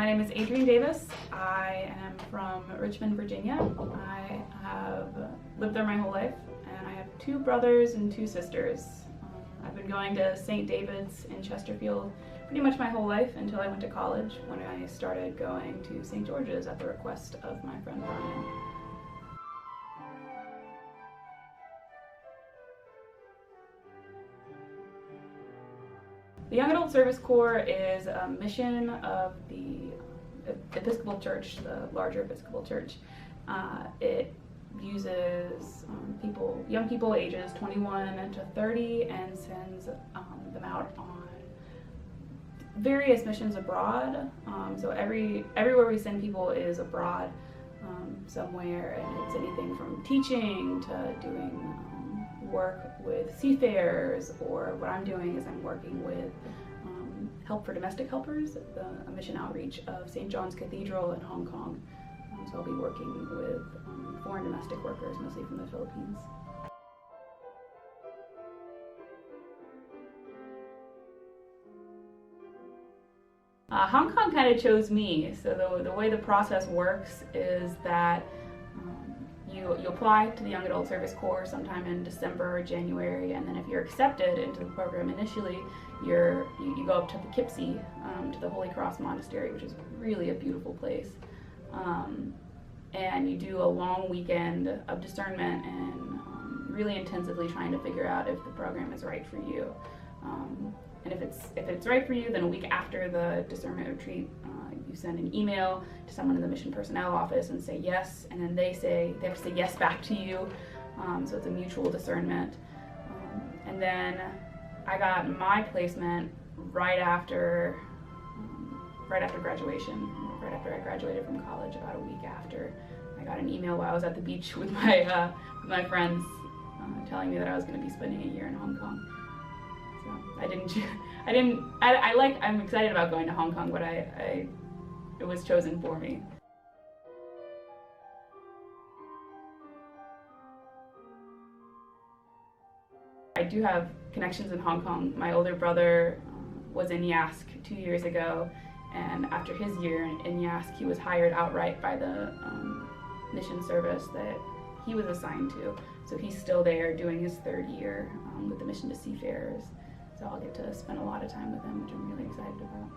My name is Adrienne Davis. I am from Richmond, Virginia. I have lived there my whole life, and I have 2 brothers and 2 sisters. I've been going to St. David's in Chesterfield pretty much my whole life until I went to college, when I started going to St. George's at the request of my friend Brian. The Young Adult Service Corps is a mission of the Episcopal Church, the larger Episcopal Church. It uses young people ages 21 to 30 and sends them out on various missions abroad. So everywhere we send people is abroad somewhere, and it's anything from teaching to doing work with seafarers, or what I'm doing is I'm working with Help for Domestic Helpers, a mission outreach of St. John's Cathedral in Hong Kong. So I'll be working with foreign domestic workers, mostly from the Philippines. Hong Kong kind of chose me. So the way the process works is that you apply to the Young Adult Service Corps sometime in December or January, and then if you're accepted into the program initially, you go up to Poughkeepsie, to the Holy Cross Monastery, which is really a beautiful place. And you do a long weekend of discernment and really intensively trying to figure out if the program is right for you. And if it's right for you, then a week after the discernment retreat, you send an email to someone in the mission personnel office and say yes, and then they have to say yes back to you. So it's a mutual discernment. And then I got my placement right after graduation. Right after I graduated from college, about a week after, I got an email while I was at the beach with my friends, telling me that I was going to be spending a year in Hong Kong. So I'm excited about going to Hong Kong, but it was chosen for me. I do have connections in Hong Kong. My older brother was in YASC 2 years ago, and after his year in YASC, he was hired outright by the mission service that he was assigned to. So he's still there doing his 3rd year with the mission to seafarers. So I'll get to spend a lot of time with him, which I'm really excited about.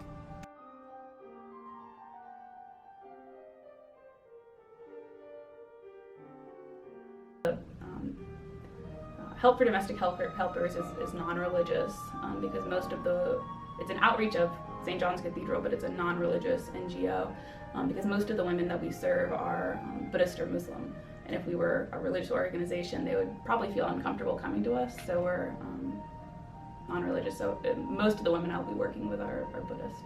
Help for Domestic Helpers is non-religious because it's an outreach of St. John's Cathedral, but it's a non-religious NGO because most of the women that we serve are Buddhist or Muslim. And if we were a religious organization, they would probably feel uncomfortable coming to us, so we're non-religious. So most of the women I'll be working with are Buddhist.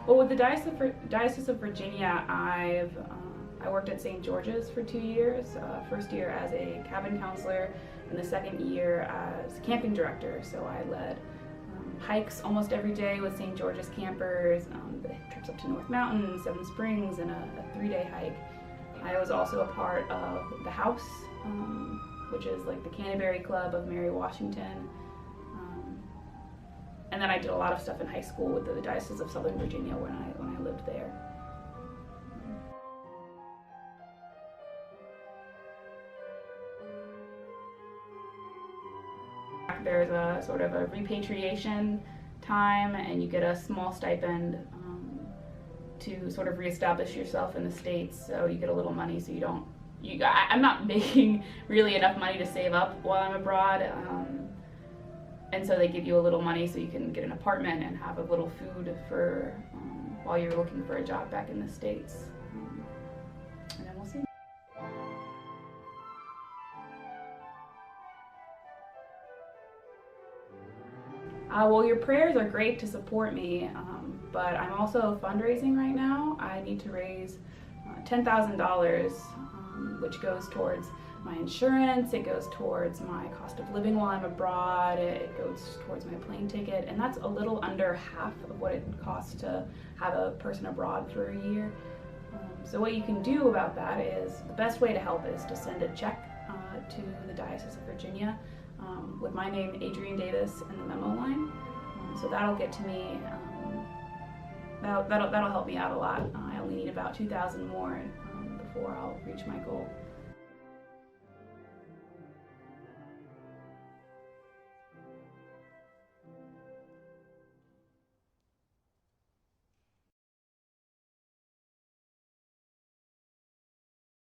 Well, with the Diocese of Virginia, I worked at St. George's for 2 years. First year as a cabin counselor, and the second year as camping director. So I led hikes almost every day with St. George's campers, trips up to North Mountain, Seven Springs, and a 3-day hike. I was also a part of the House, which is like the Canterbury Club of Mary Washington. And then I did a lot of stuff in high school with the Diocese of Southern Virginia when I lived there. There's a sort of a repatriation time, and you get a small stipend to sort of reestablish yourself in the States. So you get a little money, so I'm not making really enough money to save up while I'm abroad. And so they give you a little money so you can get an apartment and have a little food for while you're looking for a job back in the States. And then we'll see. Well, your prayers are great to support me, but I'm also fundraising right now. I need to raise $10,000, which goes towards my insurance, it goes towards my cost of living while I'm abroad, it goes towards my plane ticket, and that's a little under half of what it costs to have a person abroad for a year. So what you can do about that is, the best way to help is to send a check to the Diocese of Virginia with my name, Adrienne Davis, in the memo line. So that'll get to me. That'll help me out a lot. I only need about 2,000 more before I'll reach my goal.